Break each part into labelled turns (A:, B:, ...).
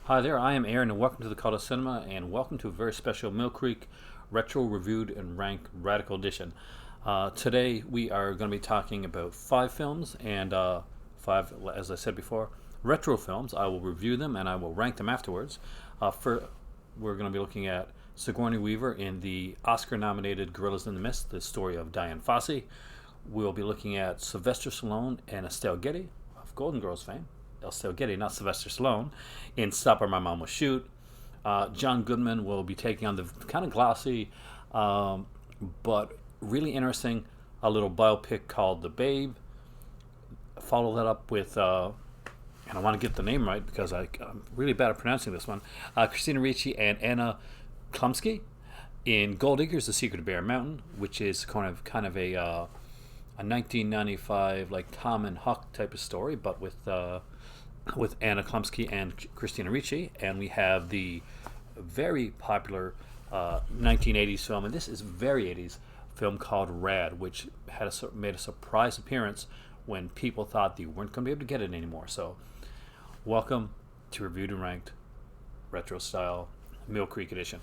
A: Hi there, I am Aaron, and welcome to the Cult of Cinema, and welcome to a very special Mill Creek Retro Reviewed and Ranked Radical Edition. Today we are going to be talking about five films, and five, as I said before, retro films. I will review them and I will rank them afterwards. We're going to be looking at Sigourney Weaver in the Oscar-nominated Gorillas in the Mist, the story of Diane Fossey. We'll be looking at Sylvester Stallone and Estelle Getty of Golden Girls fame. Estelle Getty, not Sylvester Stallone, in Stop or My Mom Will Shoot. John Goodman will be taking on the kind of glossy, but really interesting, a little biopic called The Babe. Follow that up with, and I want to get the name right because I'm really bad at pronouncing this one, Christina Ricci and Anna Klumsky in Gold Diggers, The Secret of Bear Mountain, which is kind of a 1995 like Tom and Huck type of story, but with Anna Klumsky and Christina Ricci. And we have the very popular 1980s film, and this is very 80s film called Rad, which made a surprise appearance when people thought they weren't going to be able to get it anymore. So welcome to Reviewed and Ranked Retro Style Mill Creek Edition.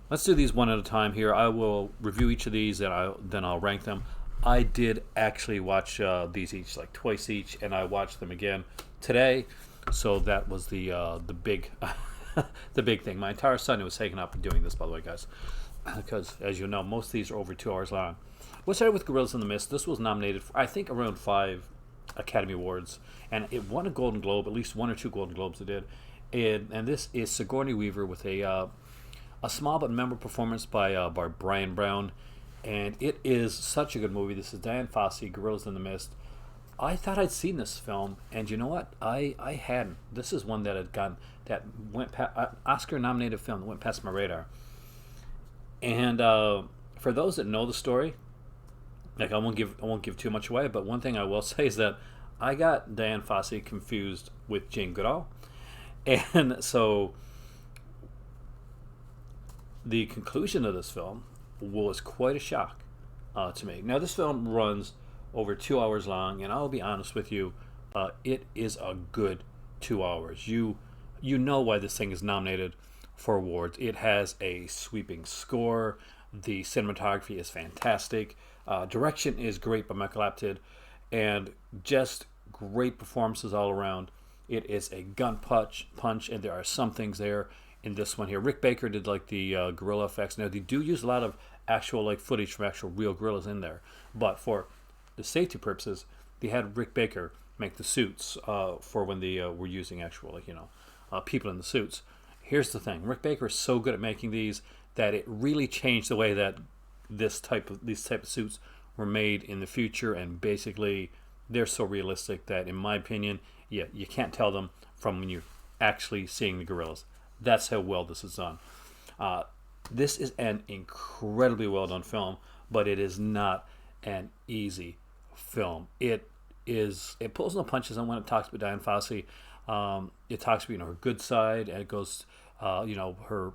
A: Let's do these one at a time here. I will review each of these and then I'll rank them. I did actually watch these each, like twice each, and I watched them again today. So that was the big the big thing. My entire Sunday was taken up doing this, by the way, guys, because as you know, most of these are over 2 hours long. We'll start with Gorillas in the Mist. This was nominated for, I think, around 5 Academy Awards, and it won a Golden Globe, at least 1 or 2 Golden Globes it did. And this is Sigourney Weaver with a small but memorable performance by Brian Brown. And it is such a good movie. This is Diane Fossey, Gorillas in the Mist. I thought I'd seen this film, and you know what? I hadn't. This is one that went Oscar-nominated film that went past my radar. And for those that know the story, like I won't give too much away. But one thing I will say is that I got Diane Fossey confused with Jane Goodall, and so the conclusion of this film was quite a shock to me. Now, this film runs over 2 hours long, and I'll be honest with you, it is a good 2 hours. You know why this thing is nominated for awards. It has a sweeping score. The cinematography is fantastic. Direction is great by Michael Apted, and just great performances all around. It is a gun punch, and there are some things there in this one here. Rick Baker did like the gorilla effects. Now, they do use a lot of actual like footage from actual real gorillas in there, but for the safety purposes, they had Rick Baker make the suits for when they were using actual people in the suits. Here's the thing: Rick Baker is so good at making these that it really changed the way that these type of suits were made in the future, and basically they're so realistic that, in my opinion, you can't tell them from when you're actually seeing the gorillas. That's how well this is done. This is an incredibly well done film, but it is not an easy film. It pulls no punches on when it talks about Diane Fossey. It talks about her good side, and it goes her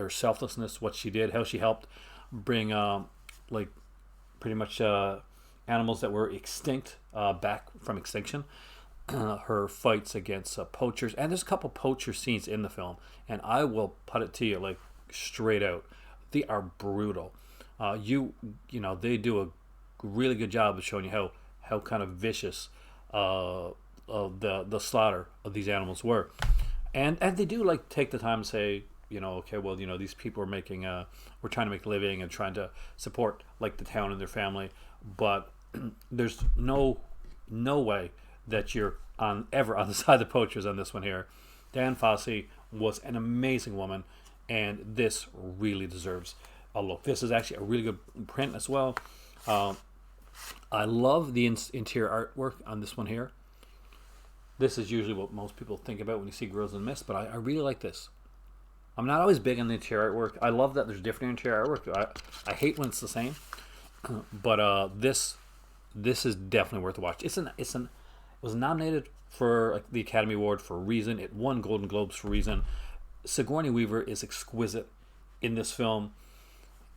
A: selflessness, what she did, how she helped bring like pretty much animals that were extinct back from extinction. Her fights against poachers, and there's a couple poacher scenes in the film, and I will put it to you like straight out, they are brutal. They do a really good job of showing you how kind of vicious the slaughter of these animals were, and they do like take the time to say, okay, well, these people are making we're trying to make a living and trying to support like the town and their family, but there's no way that you're ever on the side of the poachers on this one here. Diane Fossey was an amazing woman, and this really deserves a look. This is actually a really good print as well. I love the interior artwork on this one here. This is usually what most people think about when you see Gorillas in the Mist, but I really like this. I'm not always big on the interior artwork. I love that there's different interior artwork. I hate when it's the same, but this is definitely worth a watch. It was nominated for the Academy Award for a reason. It won Golden Globes for a reason. Sigourney Weaver is exquisite in this film,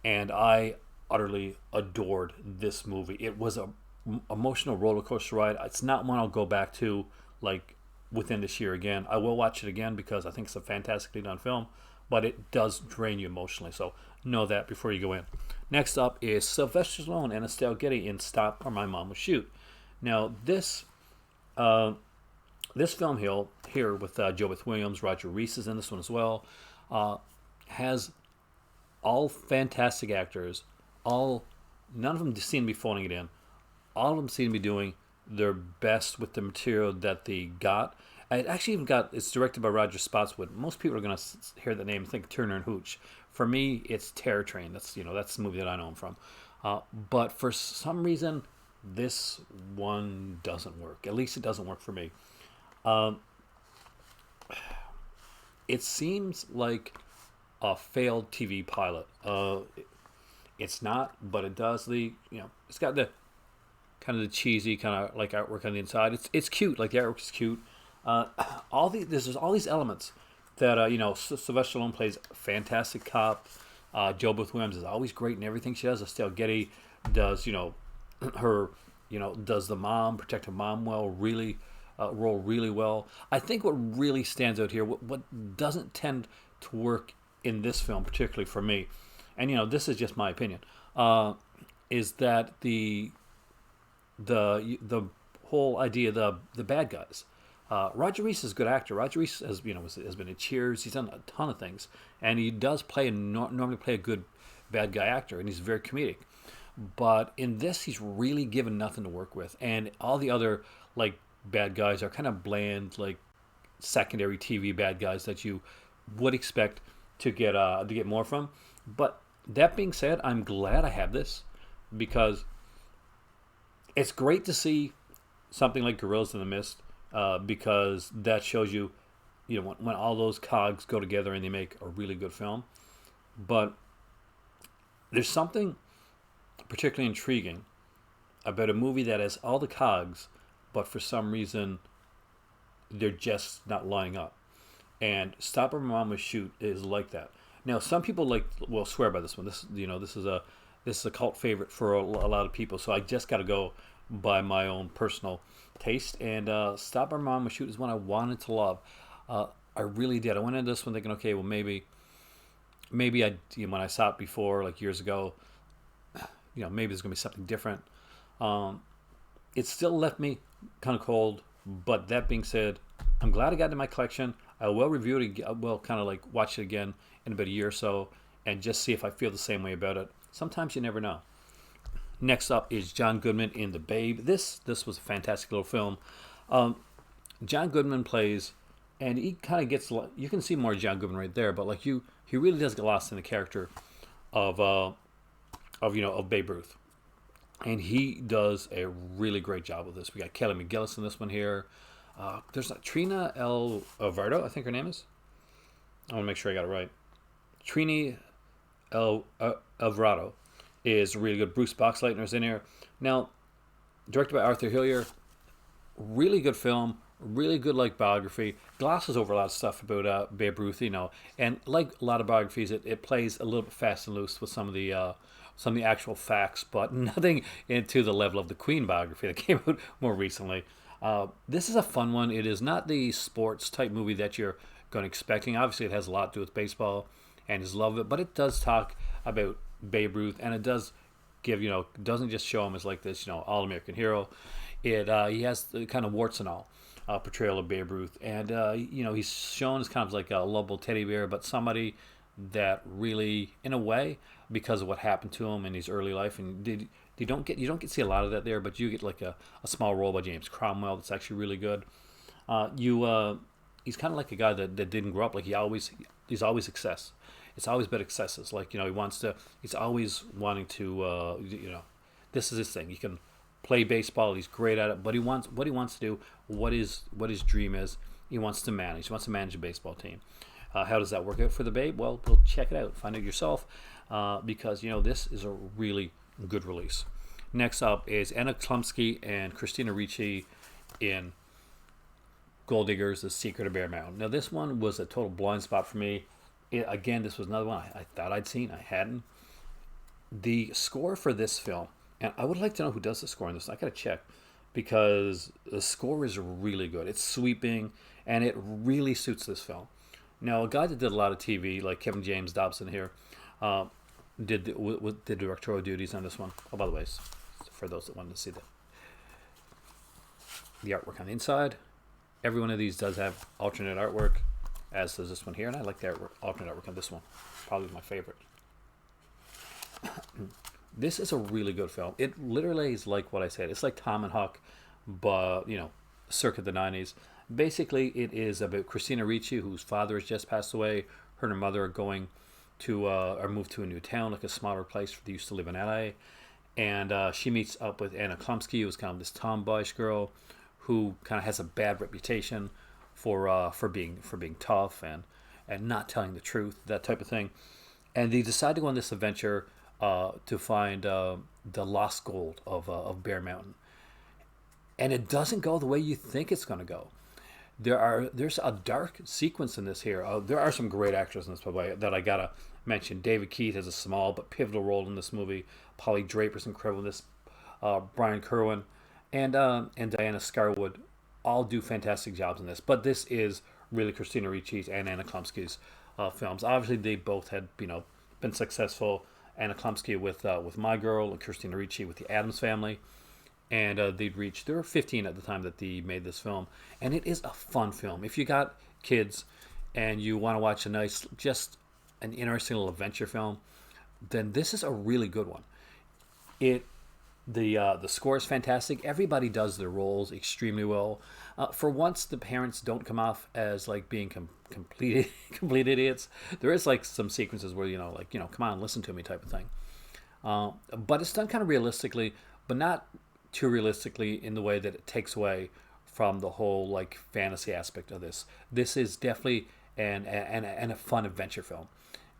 A: and I utterly adored this movie. It was a emotional roller coaster ride. It's not one I'll go back to like within this year again. I will watch it again because I think it's a fantastically done film, but it does drain you emotionally. So know that before you go in. Next up is Sylvester Stallone and Estelle Getty in Stop or My Mom Will Shoot. Now this film here with Joe Beth Williams, Roger Reese is in this one as well, has all fantastic actors. None of them seem to be phoning it in. All of them seem to be doing their best with the material that they got. It actually even it's directed by Roger Spotswood. Most people are going to hear the name and think Turner and Hooch. For me, it's Terror Train. That's the movie that I know him from. But for some reason, this one doesn't work. At least it doesn't work for me. It seems like a failed TV pilot. It's not, but it does. It's got the kind of the cheesy kind of like artwork on the inside. It's cute. Like the artwork is cute. There's all these elements that Sylvester Stallone plays a fantastic cop. Joe Beth Williams is always great in everything she does. Estelle Getty does her does the mom, protect her mom well, really role really well. I think what really stands out here, what doesn't tend to work in this film, particularly for me, and this is just my opinion, is that the whole idea of the bad guys. Roger Reese is a good actor. Roger Reese has been in Cheers. He's done a ton of things, and he does normally play a good bad guy actor, and he's very comedic. But in this, he's really given nothing to work with, and all the other like bad guys are kind of bland, like secondary TV bad guys that you would expect to get more from. But that being said, I'm glad I have this because it's great to see something like Gorillas in the Mist, because that shows you, when all those cogs go together and they make a really good film. But there's something particularly intriguing about a movie that has all the cogs, but for some reason they're just not lining up. And Stop or My Mom Will Shoot is like that. Now, some people will swear by this one. This is a cult favorite for a lot of people. So I just got to go by my own personal taste. And Stop or My Mom Will Shoot is one I wanted to love. I really did. I went into this one thinking, okay, well maybe when I saw it before, like years ago, maybe there's gonna be something different. It still left me kind of cold. But that being said, I'm glad I got it in my collection. I will review it. I will kind of like watch it again in about a year or so, and just see if I feel the same way about it. Sometimes you never know. Next up is John Goodman in The Babe. This was a fantastic little film. John Goodman plays, and he kind of gets. You can see more of John Goodman right there, but he really does get lost in the character of Babe Ruth, and he does a really great job with this. We got Kelly McGillis in this one here. There's Trina L. Alvarado, I think her name is. I want to make sure I got it right. Trina L. Alvarado is really good. Bruce Boxleitner's in here. Now, directed by Arthur Hillier. Really good film. Really good biography. Glosses over a lot of stuff about Babe Ruth, and like a lot of biographies, it plays a little bit fast and loose with some of the actual facts, but nothing into the level of the Queen biography that came out more recently. This is a fun one. It is not the sports type movie that you're going to expecting. Obviously, it has a lot to do with baseball and his love of it, but it does talk about Babe Ruth, and it does give, doesn't just show him as like this, all-American hero. He has the kind of warts and all portrayal of Babe Ruth, and he's shown as kind of like a lovable teddy bear, but somebody that really, in a way, because of what happened to him in his early life, and you don't get to see a lot of that there, but you get like a small role by James Cromwell that's actually really good. He's kind of like a guy that didn't grow up. Like he's always excess. It's always been excesses. He's always wanting to, this is his thing. He can play baseball. He's great at it, but what he wants to do, what his dream is, he wants to manage. He wants to manage a baseball team. How does that work out for the Babe? Well, we'll check it out. Find out yourself, because this is a really good release. Next up is Anna Klumsky and Christina Ricci in Gold Diggers: The Secret of Bear Mountain. Now, this one was a total blind spot for me. Again, this was another one I thought I'd seen. I hadn't. The score for this film, and I would like to know who does the score in this. I gotta check. because the score is really good. It's sweeping, and it really suits this film. Now, a guy that did a lot of TV, like Kevin James Dobson here, uh, did directorial duties on this one. Oh, by the way, for those that wanted to see the artwork on the inside, every one of these does have alternate artwork, as does this one here, and I like the alternate artwork on this one. Probably my favorite. This is a really good film. It literally is like what I said. It's like Tom and Huck, but, circa the 90s. Basically, it is about Christina Ricci, whose father has just passed away. Her and her mother are going to, or moved to a new town, like a smaller place. They used to live in LA. And she meets up with Anna Klumsky, who's kind of this tomboyish girl who kind of has a bad reputation for being tough and not telling the truth, that type of thing. And they decide to go on this adventure to find the lost gold of Bear Mountain. And it doesn't go the way you think it's going to go. There's a dark sequence in this here. There are some great actors in this, by the way, that I gotta mention. David Keith has a small but pivotal role in this movie. Polly Draper's incredible in this. Brian Kerwin and Diana Scarwood all do fantastic jobs in this. But this is really Christina Ricci's and Anna Klumsky's films. Obviously, they both had been successful. Anna Klumsky with My Girl, and Christina Ricci with The Addams Family. And they were 15 at the time that they made this film. And it is a fun film. If you got kids and you want to watch a nice, just an interesting little adventure film, then this is a really good one. The score is fantastic. Everybody does their roles extremely well. For once, the parents don't come off as like being complete idiots. There is like some sequences where come on, listen to me type of thing. But it's done kind of realistically, but not too realistically in the way that it takes away from the whole like fantasy aspect of this. This is definitely a fun adventure film,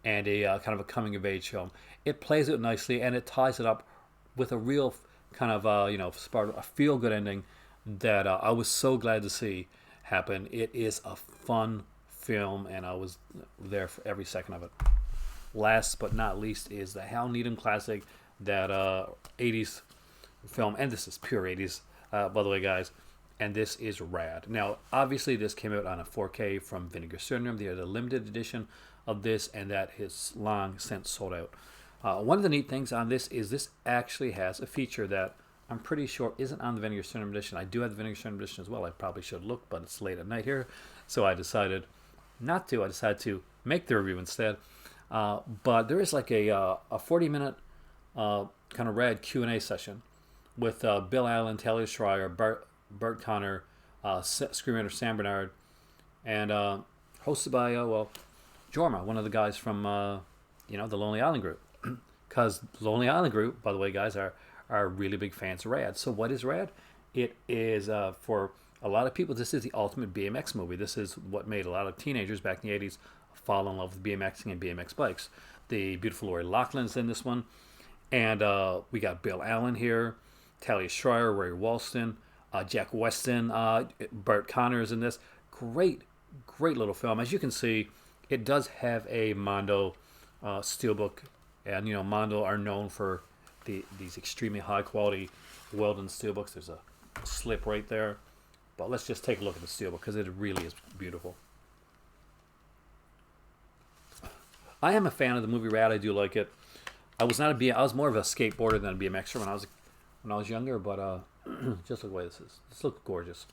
A: and a kind of a coming of age film. It plays it nicely, and it ties it up with a real kind of a feel good ending that I was so glad to see happen. It is a fun film, and I was there for every second of it. Last but not least is the Hal Needham Classic, that 80s film, and this is pure 80s, by the way, guys, and this is Rad. Now, obviously, this came out on a 4K from Vinegar Syndrome. They had a limited edition of this, and that has long since sold out. One of the neat things on this is this actually has a feature that I'm pretty sure isn't on the Vinegar Syndrome edition. I do have the Vinegar Syndrome edition as well. I probably should look, but it's late at night here, so I decided not to. I decided to make the review instead. But there is like a 40-minute kind of Rad Q&A session with Bill Allen, Talia Shire, Bert Connor, screenwriter Sam Bernard, and hosted by Jorma, one of the guys from the Lonely Island Group. Because Lonely Island Group, by the way, guys, are really big fans of Rad. So what is Rad? It is, for a lot of people, this is the ultimate BMX movie. This is what made a lot of teenagers back in the 80s fall in love with BMXing and BMX bikes. The beautiful Lori Loughlin's in this one. And we got Bill Allen here, Talia Shire, Ray Walston, Jack Weston, Bert Connor is in this. Great little film. As you can see, it does have a Mondo steelbook. And, Mondo are known for these extremely high-quality Weldon steelbooks. There's a slip right there. But let's just take a look at the steelbook, because it really is beautiful. I am a fan of the movie Rad. I do like it. I was more of a skateboarder than a BMXer when I was younger, but just look the way this is. This looks gorgeous.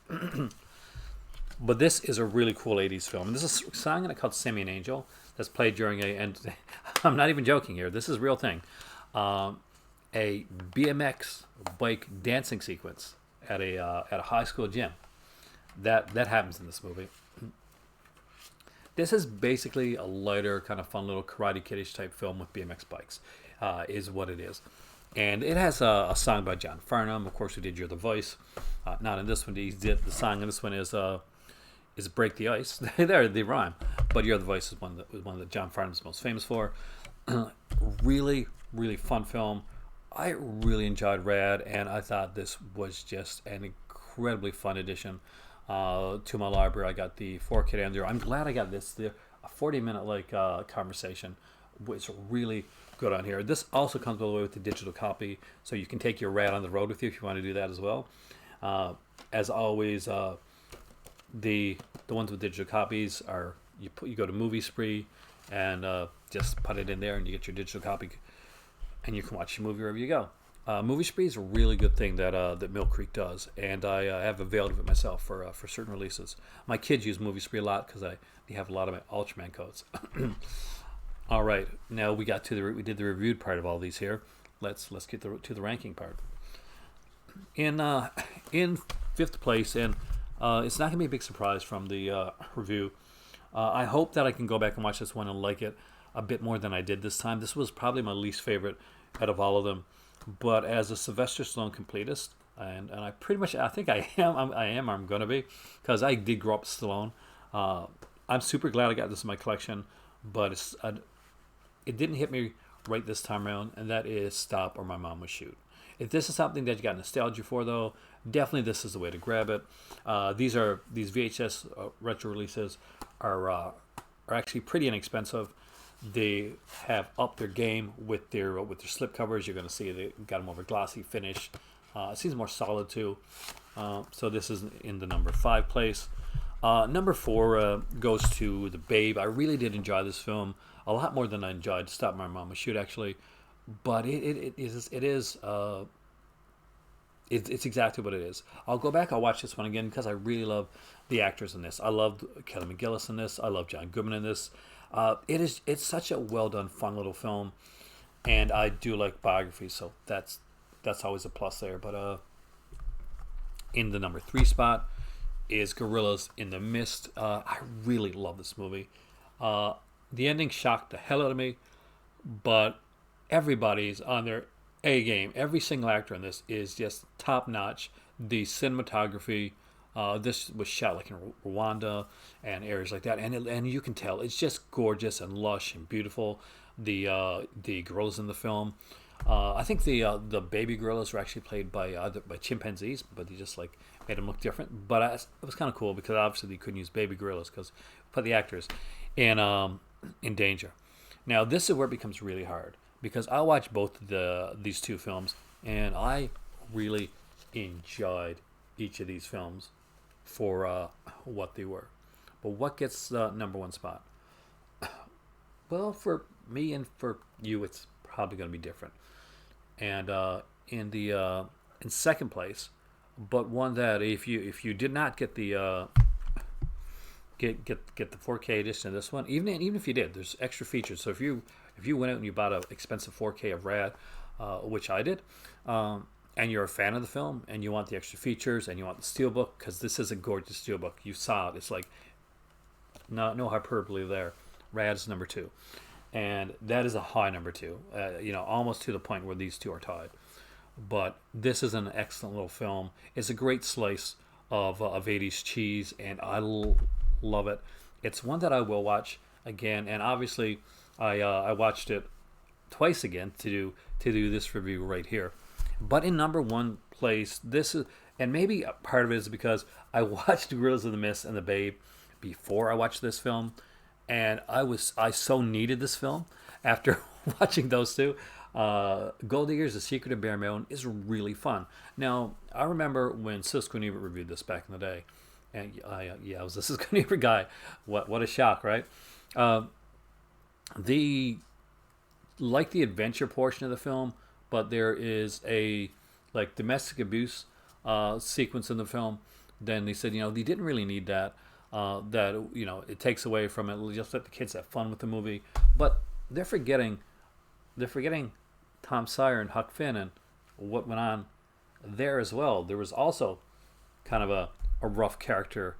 A: But this is a really cool 80s film. And this is a song in it called Send Me an Angel that's played during and I'm not even joking here, this is a real thing, a BMX bike dancing sequence at a high school gym. That happens in this movie. This is basically a lighter, kind of fun little Karate Kid-ish type film with BMX bikes, is what it is. And it has a song by John Farnham, of course, who did You're the Voice. Not in this one. He did the song in this one is Break the Ice. They rhyme. But You're the Voice is one that John Farnham's most famous for. Really, really fun film. I really enjoyed Rad, and I thought this was just an incredibly fun addition to my library. I got the 4K on there. I'm glad I got this. A 40-minute conversation was really good on here. This also comes all the way with the digital copy, so you can take your Rad on the road with you if you want to do that as well. As always, the ones with digital copies are you go to Movie Spree and just put it in there and you get your digital copy and you can watch your movie wherever you go. Movie Spree is a really good thing that Mill Creek does, and I have availed of it myself for certain releases. My kids use Movie Spree a lot because they have a lot of my Ultraman codes. All right, now we did the reviewed part of all these here. Let's get to the ranking part. In fifth place, and it's not gonna be a big surprise from the review. I hope that I can go back and watch this one and like it a bit more than I did this time. This was probably my least favorite out of all of them. But as a Sylvester Stallone completist, and I pretty much, I think I'm going to be, because I did grow up with Stallone. I'm super glad I got this in my collection, but it didn't hit me right this time around, and that is Stop or My Mom Would Shoot. If this is something that you got nostalgia for, though, definitely this is the way to grab it. These VHS retro releases are actually pretty inexpensive. They have upped their game with their slip covers. You're going to see they got them over glossy finish. It seems more solid too. So this is in the number 5 place. Number 4 goes to The Babe. I really did enjoy this film a lot more than I enjoyed Stop My Mama Shoot, actually. But it's exactly what it is. I'll go back. I'll watch this one again because I really love the actors in this. I love Kelly McGillis in this. I love John Goodman in this. It's such a well done, fun little film, and I do like biographies, so that's always a plus there. But in the number 3 spot is Gorillas in the Mist. I really love this movie. The ending shocked the hell out of me, but everybody's on their A game. Every single actor in this is just top notch. The cinematography. This was shot like in Rwanda and areas like that, and you can tell it's just gorgeous and lush and beautiful. The gorillas in the film, I think the baby gorillas were actually played by chimpanzees, but they just like made them look different. But it was kind of cool because obviously they couldn't use baby gorillas because put the actors in danger. Now this is where it becomes really hard because I watched both these two films and I really enjoyed each of these films for what they were. But what gets the number 1 spot? Well, for me and for you, it's probably going to be different. And in second place, but one that if you did not get the get the 4K edition of this one, even if you did, there's extra features. So if you went out and you bought an expensive 4K of Rad, which I did. And you're a fan of the film, and you want the extra features, and you want the steelbook, because this is a gorgeous steelbook. You saw it. It's like, no hyperbole there. Rad's number 2. And that is a high number 2. Almost to the point where these two are tied. But this is an excellent little film. It's a great slice of 80s cheese, and I love it. It's one that I will watch again, and obviously I watched it twice again to do this review right here. But in number 1 place, this is, and maybe part of it is because I watched Gorillas in the Mist and The Babe before I watched this film, and I so needed this film after watching those two. Gold Diggers: The Secret of Bear Mountain is really fun. Now, I remember when Siskel and Ebert reviewed this back in the day, and I was a Siskel and Ebert guy. What a shock, right? The adventure portion of the film, but there is a domestic abuse sequence in the film. Then they said, they didn't really need that. It takes away from it. Just let the kids have fun with the movie. But they're forgetting Tom Sawyer and Huck Finn and what went on there as well. There was also kind of a rough character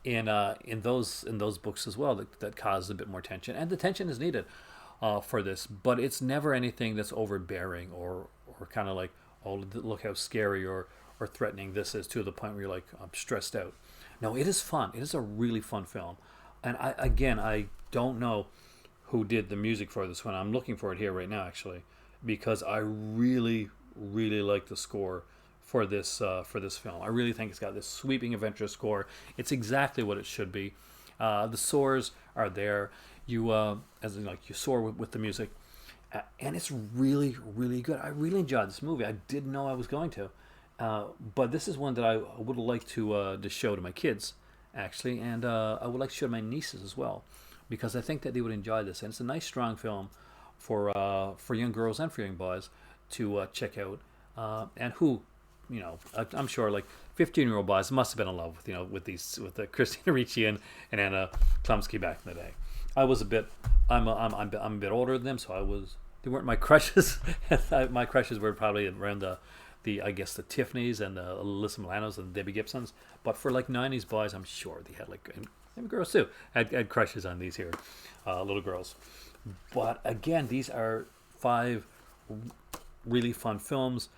A: in those books as well that caused a bit more tension, and the tension is needed for this, but it's never anything that's overbearing or kind of like, oh, look how scary or threatening this is, to the point where you're like, I'm stressed out. No, it is fun. It is a really fun film, and I don't know who did the music for this one. I'm looking for it here right now, actually, because I really like the score for this film. I really think it's got this sweeping adventure score. It's exactly what it should be. The soars are there. You soar with the music, and it's really good. I really enjoyed this movie. I didn't know I was going to. But this is one that I would like to show to my kids, actually, and I would like to show to my nieces as well, because I think that they would enjoy this. And it's a nice, strong film for young girls and for young boys to check out. And who, I'm sure like 15-year-old boys must have been in love with with Christina Ricci and Anna Klumsky back in the day. I was a bit, I'm a bit older than them, so they weren't my crushes. My crushes were probably around the I guess the Tiffany's and the Alyssa Milanos and Debbie Gibsons. But for like 90s boys, I'm sure they had and girls too had crushes on these here little girls. But again, these are 5 really fun films.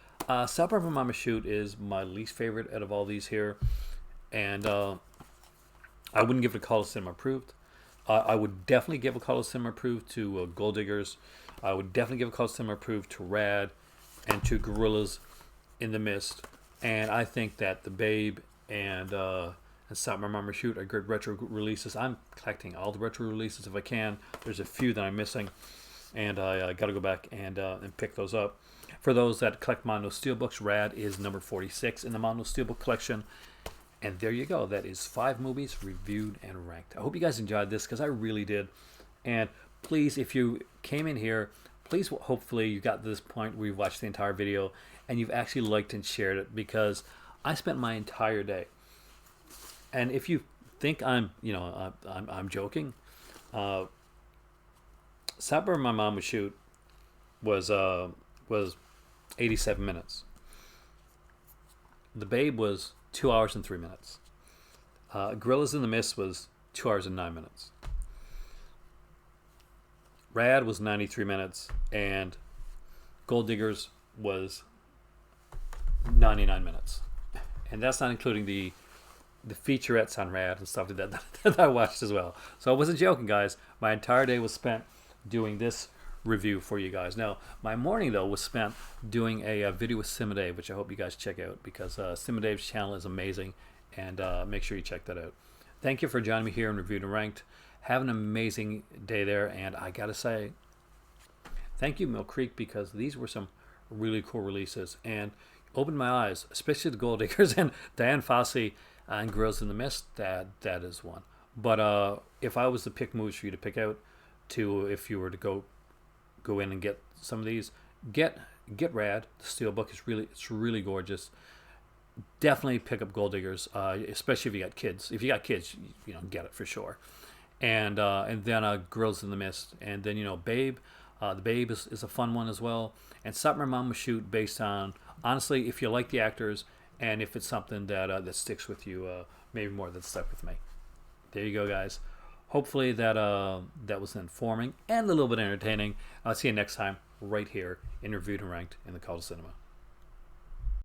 A: Suburban Mama Shoot is my least favorite out of all these here, and I wouldn't give it a Call of Cinema Approved. I would definitely give a Call of Cinema Approved to Gold Diggers. I would definitely give a Call of Cinema Approved to Rad and to Gorillas in the Mist. And I think that The Babe and Suburban Mama Shoot are good retro releases. I'm collecting all the retro releases if I can. There's a few that I'm missing, and I got to go back and pick those up. For those that collect Mondo Steelbooks, Rad is number 46 in the Mondo Steelbook collection. And there you go. That is 5 movies reviewed and ranked. I hope you guys enjoyed this, because I really did. And please, if you came in here, please, hopefully you got to this point where you've watched the entire video and you've actually liked and shared it, because I spent my entire day. And if you think I'm joking, Supper My Mom Would Shoot was 87 minutes. The Babe was 2 hours and 3 minutes. Gorillas in the Mist was 2 hours and 9 minutes. Rad was 93 minutes, and Gold Diggers was 99 minutes. And that's not including the featurettes on Rad and stuff like that I watched as well. So I wasn't joking, guys. My entire day was spent doing this review for you guys. Now, my morning, though, was spent doing a video with Simodave, which I hope you guys check out, because Simodave's channel is amazing, and make sure you check that out. Thank you for joining me here in Reviewed and Ranked. Have an amazing day there, and I gotta say, thank you, Mill Creek, because these were some really cool releases, and opened my eyes, especially the Gold Diggers and Diane Fossey and Girls in the Mist. That is one. But if I was to pick movies for you to pick out, if you were to go in and get some of these, get Rad. The Steelbook is really gorgeous. Definitely pick up Gold Diggers, especially if you got kids. If you got kids, get it for sure. And then Girls in the Mist, and then Babe. The Babe is a fun one as well. And Something My Mom Would Shoot, based on, honestly, if you like the actors and if it's something that sticks with you, maybe more than stuck with me. There you go, guys. Hopefully that was informing and a little bit entertaining. I'll see you next time right here in Reviewed and Ranked in the Call to Cinema.